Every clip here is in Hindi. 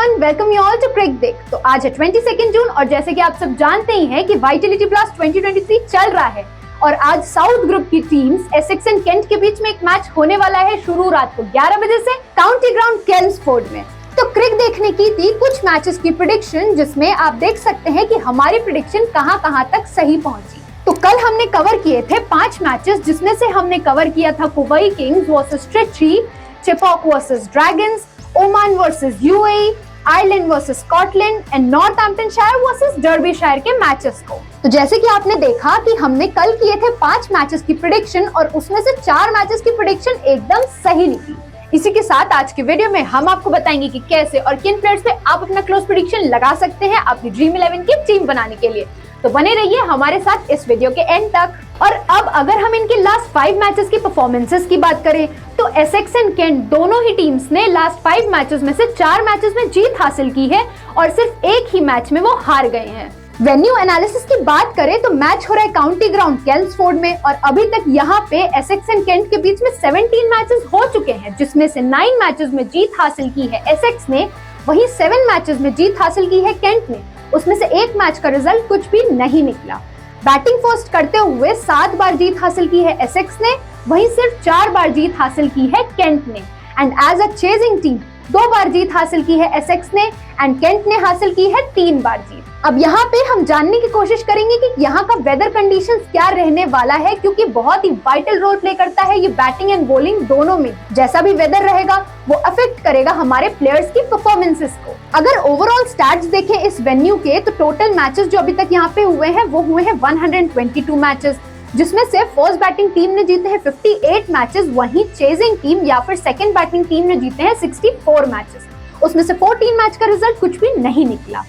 Everyone, welcome you all to क्रिक देख। तो आज है 22 जून और जैसे कि आप सब जानते ही हैं कि वाइटलिटी ब्लास्ट 2023 चल रहा है और आज साउथ ग्रुप की टीम्स एसेक्स एंड केंट के बीच में एक मैच होने वाला है शुरू रात को 11 बजे से काउंटी ग्राउंड केल्मसफोर्ड में। तो क्रिक देखने की थी कुछ मैचेस की प्रेडिक्शन, जिसमें आप देख सकते हैं कि हमारी प्रेडिक्शन कहां तक सही पहुंची। तो कल हमने कवर किए थे 5 मैचेस, जिसमें से हमने कवर किया था Kovai kings versus Trichy, Chepauk versus dragons, Oman versus UAE, Ireland versus Scotland and Northamptonshire versus Derbyshire के मैचेस को। तो जैसे कि आपने देखा कि हमने कल किए थे 5 मैचेस की प्रेडिक्शन और उसमें से 4 मैचेस की प्रेडिक्शन एकदम सही निकली। इसी के साथ आज के वीडियो में हम आपको बताएंगे कि कैसे और किन प्लेयर्स पे आप अपना क्लोज प्रेडिक्शन लगा सकते हैं अपनी ड्रीम 11 की टीम बनाने के लिए। तो बने रहिए हमारे साथ इस वीडियो के एंड तक। और अब अगर हम इनके लास्ट 5 मैचेस की परफॉर्मेंसेस की बात करें तो एसेक्स एंड केंट दोनों ही टीम्स ने लास्ट 5 मैचेस में से 4 मैचेस में जीत हासिल की है और सिर्फ एक ही मैच में वो हार गए हैं। वेन्यू एनालिसिस की बात करें तो मैच हो रहा है काउंटी ग्राउंड केल्मसफोर्ड में और अभी तक यहाँ पे एसेक्स एंड केंट के बीच में 17 मैचेस हो चुके हैं, जिसमें से 9 मैचेस में जीत हासिल की है एसेक्स ने, वहीं 7 मैचेस में जीत हासिल की है केंट ने। उसमें से एक मैच का रिजल्ट कुछ भी नहीं निकला। बैटिंग फर्स्ट करते हुए 7 बार जीत हासिल की है एसेक्स ने, वहीं सिर्फ 4 बार जीत हासिल की है केंट ने। And as a chasing team 2 बार जीत हासिल की है एसेक्स ने एंड केंट ने हासिल की है 3 बार जीत। अब यहाँ पे हम जानने की कोशिश करेंगे कि यहाँ का वेदर कंडीशंस क्या रहने वाला है, क्योंकि बहुत ही वाइटल रोल प्ले करता है ये बैटिंग एंड बॉलिंग दोनों में। जैसा भी वेदर रहेगा वो अफेक्ट करेगा हमारे प्लेयर्स की परफॉर्मेंसेस को। अगर ओवरऑल स्टैट्स देखें इस वेन्यू के तो टोटल मैचेस जो अभी तक यहाँ पे हुए हैं वो हुए हैं 122 मैचेस, जिसमें से फर्स्ट बैटिंग टीम ने जीते हैं 58 मैचेस, वहीं चेजिंग टीम या फिर सेकंड बैटिंग टीम ने जीते हैं 64 मैचेस। उसमें से 14 मैच का रिजल्ट कुछ भी नहीं निकला।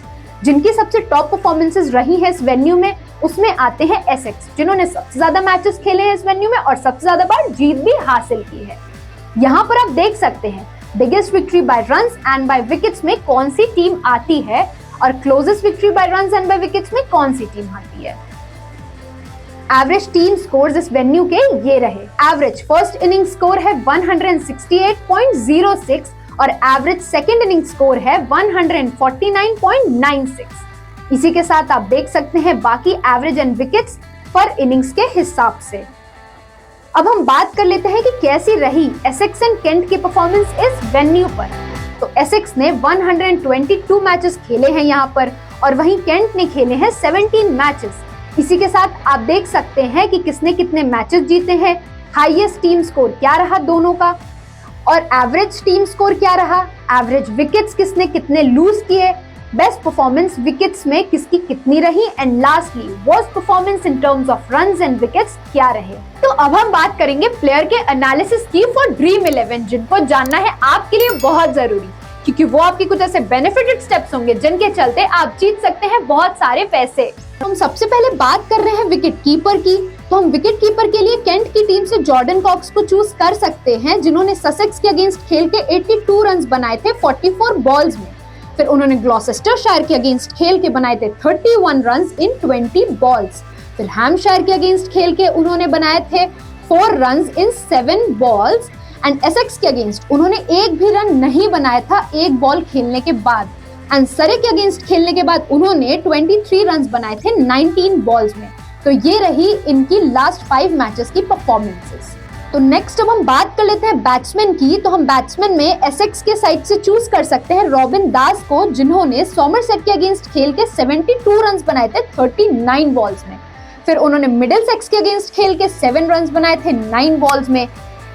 जिनकी सबसे टॉप परफॉर्मेंसेस रही है इस वेन्यू में उसमें आते हैं एसेक्स, जिन्होंने सबसे ज्यादा मैचेस खेले हैं इस वेन्यू में और सबसे ज्यादा बार जीत भी हासिल की है। यहाँ पर आप देख सकते हैं biggest victory by runs and by wickets में कौन सी टीम आती है और closest victory by runs and by wickets में कौन सी टीम आती है। एवरेज टीम स्कोर्स इस वेन्यू के ये रहे। एवरेज फर्स्ट इनिंग स्कोर है 168.06 और एवरेज सेकंड इनिंग स्कोर है 149.96। इसी के साथ आप देख सकते हैं बाकी एवरेज एंड विकेट्स पर इनिंग्स के हिसाब से। अब हम बात कर लेते हैं कि कैसी रही एसेक्स एंड केंट की परफॉर्मेंस इस वेन्यू पर। तो एसेक्स ने 122 मैचेस खेले हैं यहाँ पर और वहीं केंट ने खेले हैं 17 मैचेस। इसी के साथ आप देख सकते हैं कि किसने कितने मैचेस जीते हैं, हाईएस्ट टीम स्कोर क्या रहा दोनों का और एवरेज टीम स्कोर क्या रहा, एवरेज विकेट्स किसने कितने लूज किए, बेस्ट परफॉर्मेंस विकेट्स में किसकी कितनी रही and lastly worst performance in terms of runs and wickets क्या रहे। तो अब हम बात करेंगे प्लेयर के एनालिसिस की फॉर ड्रीम 11, जिनको जानना है आपके लिए बहुत जरूरी, क्योंकि वो आपके कुछ ऐसे बेनिफिटेड स्टेप्स होंगे जिनके चलते आप जीत सकते हैं बहुत सारे पैसे। हम सबसे पहले बात कर रहे हैं विकेट कीपर की। तो हम विकेट कीपर के लिए केंट की टीम से जॉर्डन कॉक्स को चूज कर सकते हैं, जिन्होंने ससेक्स के अगेंस्ट खेल के 82 रन्स बनाए थे 44 बॉल्स में। फिर उन्होंने ग्लॉसेस्टरशायर के अगेंस्ट खेल के बनाए थे 31 रन्स इन 20 बॉल्स। फिर हैम्पशायर के अगेंस्ट खेल के उन्होंने बनाए थे 4 runs in 7 balls and Essex के अगेंस्ट उन्होंने एक भी रन नहीं बनाया था 1 बॉल खेलने के बाद। एंड सरे के अगेंस्ट खेलने के बाद उन्होंने 23 रन्स बनाए थे 19 बॉल्स में। तो ये रही इनकी लास्ट 5 मैचेस की परफॉर्मेंसेस। तो नेक्स्ट अब हम बात कर लेते हैं बैट्समैन की। तो हम बैट्समैन में एसेक्स के साइड से चूज कर सकते हैं रॉबिन दास को, जिन्होंने सॉमरसेट के अगेंस्ट खेल के 72 रन्स बनाए थे 39 बॉल्स में। फिर उन्होंने मिडिलसेक्स के अगेंस्ट खेल के 7 रन्स बनाए थे 9 बॉल्स में।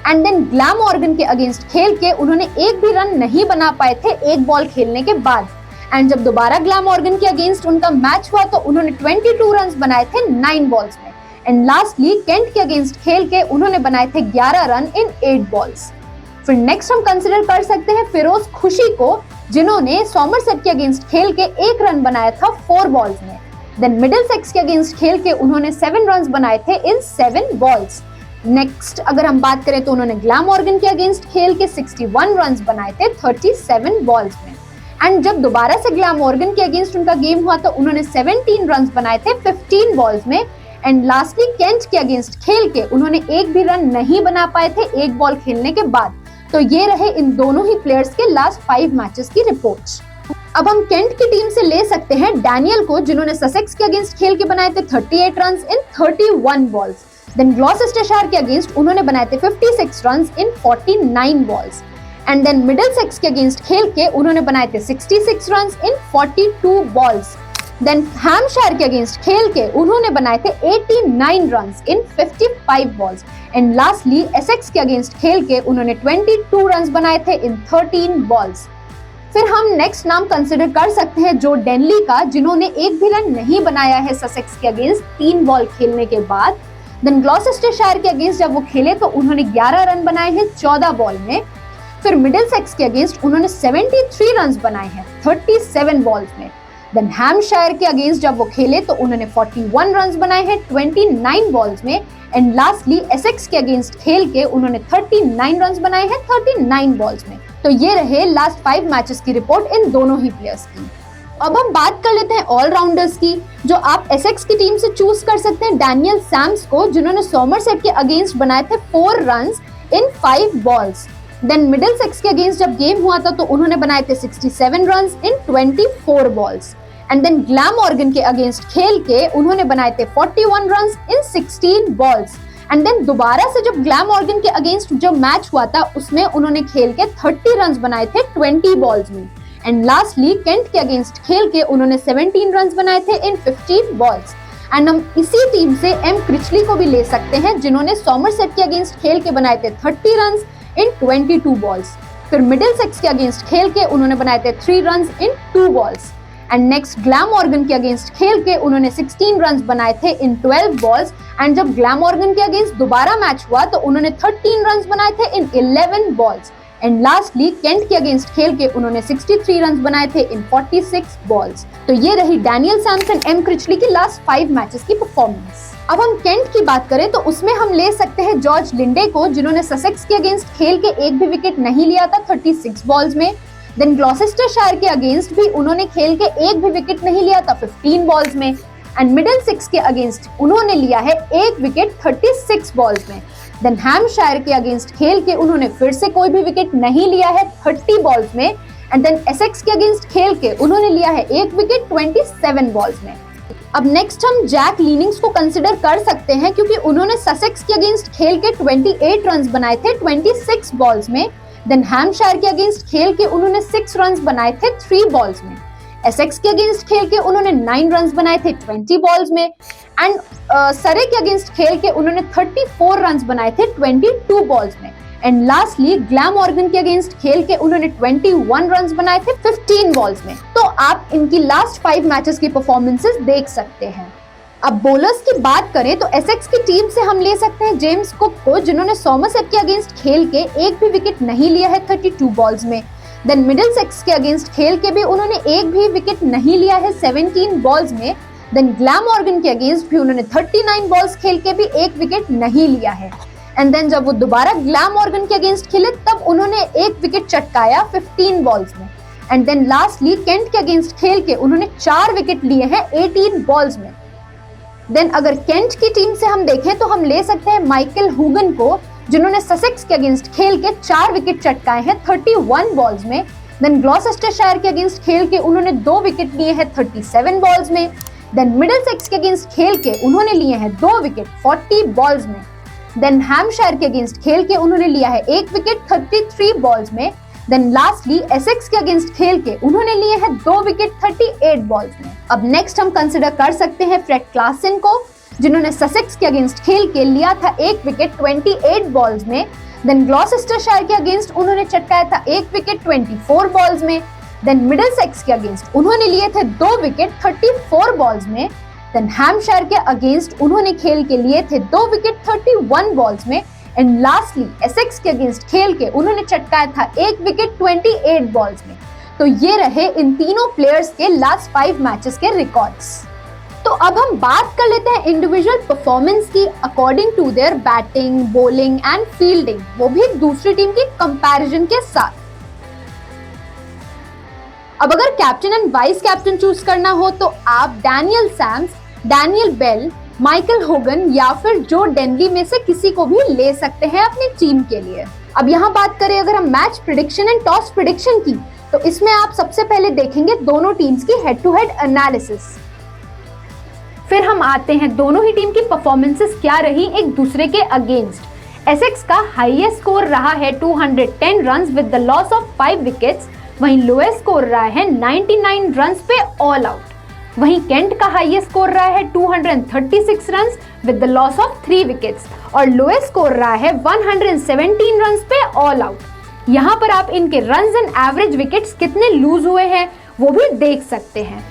एंड देन ग्लैमॉर्गन के अगेंस्ट खेल के उन्होंने एक भी रन नहीं बना पाए थे 1 बॉल खेलने के बाद। एंड जब दोबारा ग्लैमॉर्गन के अगेंस्ट उनका मैच हुआ तो उन्होंने 22 रन्स बनाए थे 9 बॉल्स में। एंड लास्टली केंट के अगेंस्ट खेल के उन्होंने बनाए थे 11 रन इन 8 बॉल्स। फिर नेक्स्ट हम कंसीडर कर सकते हैं फिरोज खुशी को, जिन्होंने सॉमरसेट के अगेंस्ट खेल के 1 रन बनाया था 4 बॉल्स में। देन मिडिलसेक्स के अगेंस्ट खेल के उन्होंने 7 रन्स बनाए थे इन 7 बॉल्स। नेक्स्ट अगर हम बात करें तो उन्होंने ग्लैमॉर्गन के अगेंस्ट खेल के 61 रन्स बनाए थे 37 बॉल्स में। एंड जब दोबारा से ग्लैमॉर्गन के अगेंस्ट उनका गेम हुआ तो उन्होंने 17 रन्स बनाए थे 15 बॉल्स में। एंड लास्टली केंट के अगेंस्ट खेल के उन्होंने एक भी रन नहीं बना पाए थे 1 बॉल खेलने के बाद। तो ये रहे इन दोनों ही प्लेयर्स के लास्ट 5 मैचेस की रिपोर्ट्स। अब हम केंट की टीम से ले सकते हैं डैनियल को, जिन्होंने ससेक्स के अगेंस्ट खेल के बनाए थे 38 run in 31 balls. Then Gloucestershire के अगेंस्ट उन्होंने बनाए थे 56 run in 49 balls. And then Middlesex के अगेंस्ट खेल के उन्होंने बनाए थे 66 run in 42 balls. Then Hampshire के अगेंस्ट खेल के उन्होंने बनाए थे 89 run in 55 balls. And lastly Essex के अगेंस्ट खेल के उन्होंने 22 रन बनाए थे इन 13 बॉल्स। फिर हम नेक्स्ट नाम कंसिडर कर सकते हैं जो डेनली का, जिन्होंने एक भी रन नहीं बनाया है ससेक्स के अगेंस्ट 3 बॉल खेलने के बाद। देन ग्लॉसेस्टरशायर के अगेंस्ट जब वो खेले तो उन्होंने 11 रन बनाए हैं 14 बॉल में। फिर मिडिलसेक्स के अगेंस्ट उन्होंने 73 रन बनाए हैं 37 बॉल्स में। देन हैम्पशायर के अगेंस्ट जब वो खेले तो उन्होंने 41 रन बनाए हैं 29 बॉल्स में। एंड लास्टली एसेक्स के अगेंस्ट खेल के उन्होंने 39 रन बनाए हैं 39 बॉल्स में। तो ये रहे लास्ट 5 मैचेस की रिपोर्ट इन दोनों ही प्लेयर्स की। अब हम बात कर लेते हैं ऑलराउंडर्स की, जो आप एसेक्स की टीम से चूज कर सकते हैं डैनियल सैम्स को, जिन्होंने सोमरसेट के अगेंस्ट बनाए थे 4 run in 5 balls. Then Middlesex के अगेंस्ट जब गेम हुआ था तो उन्होंने बनाए थे 67 run in 24 balls. And then Glamorgan के अगेंस्ट खेल के उन्होंने बनाए थे 41 run in 16 balls. And then दोबारा से जब ग्लैमॉर्गन के अगेंस्ट जो मैच हुआ था उसमें उन्होंने खेल के 30 रन बनाए थे 20 बॉल्स में। एंड लास्टली केंट के अगेंस्ट खेल के उन्होंने 17 रन बनाए थे इन 15 बॉल्स। एंड हम इसी टीम से एम क्रिचली को भी ले सकते हैं, जिन्होंने सोमरसेट के अगेंस्ट खेल के बनाए थे 30 रन इन 22 बॉल्स। फिर मिडिलसेक्स के अगेंस्ट खेल के उन्होंने बनाए थे 3 run in 2 balls. And next Glamorgan के अगेंस्ट खेल के उन्होंने 16 रन बनाए थे इन 12 बॉल्स। एंड जब ग्लैमॉर्गन के अगेंस्ट दोबारा मैच हुआ तो उन्होंने 13 रन बनाए थे इन 11 बॉल्स। एंड लास्टली केंट के अगेंस्ट खेल के उन्होंने 63 रन बनाए थे इन 46 बॉल्स। तो ये रही डैनियल सैम्स एंड एम क्रिचली की लास्ट 5 मैचेस की परफॉर्मेंस। अब हम केंट की बात करें तो उसमें हम ले सकते हैं जॉर्ज लिंडे को, जिन्होंने ससेक्स के अगेंस्ट खेल के एक भी विकेट नहीं लिया था 36 बॉल्स में। देन ग्लॉसेस्टरशायर के अगेंस्ट भी उन्होंने खेल के एक भी विकेट नहीं लिया था 15 बॉल्स में। एंड मिडिलसेक्स के अगेंस्ट उन्होंने लिया है एक विकेट 36 बॉल्स में। देन हैम्पशायर के अगेंस्ट खेल के उन्होंने फिर से कोई भी विकेट नहीं लिया है 30 बॉल्स में। एंड देन एसेक्स के अगेंस्ट खेल के उन्होंने लिया है एक विकेट 27 बॉल्स में। अब नेक्स्ट हम जैक लीनिंग्स को कंसिडर कर सकते हैं, क्योंकि उन्होंने ससेक्स के अगेंस्ट खेल के 28 रन बनाए थे 26 बॉल्स में। देन हैम्पशायर के अगेंस्ट खेल के उन्होंने 6 रन बनाए थे 3 बॉल्स में। एसेक्स के अगेंस्ट खेल के उन्होंने 9 रन बनाए थे 20 बॉल्स में। एंड सरे के अगेंस्ट खेल के उन्होंने 34 रन बनाए थे 22 बॉल्स में। एंड लास्टली ग्लैमॉर्गन के अगेंस्ट खेल के उन्होंने 21 रन बनाए थे 15 बॉल्स में। तो आप इनकी लास्ट 5 मैचेस की परफॉर्मेंसेस देख सकते हैं। अब बॉलर्स की बात करें तो एसेक्स की टीम से हम ले सकते हैं जेम्स कुक को, जिन्होंने सोमरसेट के अगेंस्ट खेल के एक भी विकेट नहीं लिया है 32 बॉल्स में। देन मिडिलसेक्स के अगेंस्ट खेल के भी उन्होंने एक भी विकेट नहीं लिया है 17 बॉल्स में। देन ग्लैमॉर्गन के अगेंस्ट भी उन्होंने 39 बॉल्स खेल के भी एक विकेट नहीं लिया है। एंड देन जब वो दोबारा ग्लैमॉर्गन के अगेंस्ट खेले तब उन्होंने एक विकेट चटकाया 15 बॉल्स में। एंड देन लास्टली केंट के अगेंस्ट खेल के उन्होंने 4 विकेट लिए हैं 18 बॉल्स में। देन अगर केंट की टीम से हम देखें तो हम ले सकते हैं माइकल हुगन को, जिन्होंने ससेक्स के अगेंस्ट खेल के 4 विकेट चटकाए हैं 31 बॉल्स में। देन ग्लॉसेस्टरशायर के अगेंस्ट खेल के उन्होंने 2 विकेट लिए हैं 37 बॉल्स में। देन मिडिलसेक्स के अगेंस्ट खेल के उन्होंने लिए हैं 2 विकेट 40 बॉल्स में। देन हैम्पशायर के अगेंस्ट खेल के उन्होंने लिया है 1 विकेट 33 बॉल्स में। देन लास्टली एसेक्स के अगेंस्ट खेल के उन्होंने लिए हैं 2 विकेट 38 बॉल्स में। अब नेक्स्ट हम कंसिडर कर सकते हैं फ्रेड क्लासन को, जिन्होंने ससेक्स के अगेंस्ट खेल के लिया था 1 विकेट 28 बॉल्स में। देन ग्लॉसेस्टरशायर के अगेंस्ट उन्होंने चटकाया था 1 विकेट 24 बॉल्स में। देन मिडिलसेक्स के अगेंस्ट उन्होंने लिए थे 2 विकेट 34 बॉल्स में। देन हैम्पशायर के अगेंस्ट उन्होंने खेल के लिए थे 2 विकेट 31 बॉल्स में। एंड लास्टली एसेक्स के अगेंस्ट खेल के उन्होंने चटकाया था 1 विकेट 28 बॉल्स में। तो ये रहे इन तीनों प्लेयर्स के लास्ट 5 मैचेस के रिकॉर्ड्स। तो अब हम बात कर लेते हैं इंडिविजुअल परफॉर्मेंस की according to their batting, bowling and fielding, वो भी दूसरी टीम की कंपैरिजन के साथ। अब अगर captain and vice captain choose करना हो तो आप Daniel Sams, Daniel Bell, Michael Hogan या फिर जो डेनली में से किसी को भी ले सकते हैं अपनी टीम के लिए। अब यहाँ बात करें अगर हम match prediction and toss prediction की, तो इसमें आप सबसे पहले देखेंगे दोनों टीम्स की हेड टू हेड एनालिसिस। फिर हम आते हैं दोनों ही टीम की परफॉर्मेंसेस क्या रही एक दूसरे के अगेंस्ट। एसेक्स का हाईएस्ट स्कोर रहा है 210 runs with the loss of 5 wickets, वहीं लोएस्ट स्कोर रहा है 99 रन्स पे ऑल आउट। वहीं केंट का हाईएस्ट स्कोर रहा है 236 runs with the loss of 3 wickets और लोएस्ट स्कोर रहा है 117 रन्स पे ऑल आउट। यहाँ पर आप इनके रन्स एंड एवरेज विकेट्स कितने लूज हुए हैं वो भी देख सकते हैं।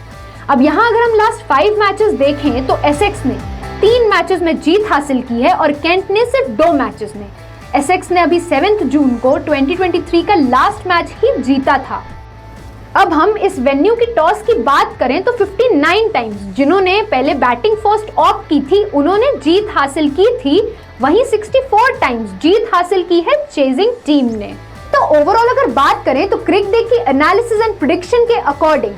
अब यहाँ अगर हम लास्ट 5 मैचेस देखें तो एसेक्स ने 3 मैचेस में जीत हासिल की है और केंट ने सिर्फ 2 मैचेस में। एसेक्स ने अभी 7 जून को 2023 का लास्ट मैच ही जीता था। अब हम इस वेन्यू की टॉस की बात करें तो 59 टाइम्स जिन्होंने पहले बैटिंग फर्स्ट ऑप्ट की थी उन्होंने जीत हासिल की थी, वहीं 64 टाइम्स जीत हासिल की है चेजिंग टीम ने। तो ओवरऑल अगर बात करें तो क्रिकडेक की एनालिसिस एंड प्रेडिक्शन के अकॉर्डिंग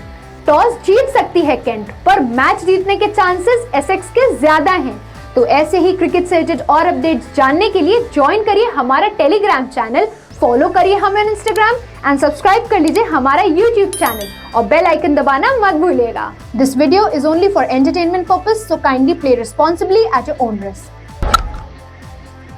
टॉस जीत सकती है केंट, पर मैच जीतने के चांसेस एसेक्स के ज्यादा हैं। तो ऐसे ही क्रिकेट से रिलेटेड और अपडेट्स जानने के लिए ज्वाइन करिए हमारा टेलीग्राम चैनल, फॉलो करिए हमें इंस्टाग्राम एंड सब्सक्राइब कर लीजिए हमारा यूट्यूब चैनल और बेल आइकन दबाना मत भूलिएगा। This video is only for entertainment purpose, so kindly play responsibly at your own risk.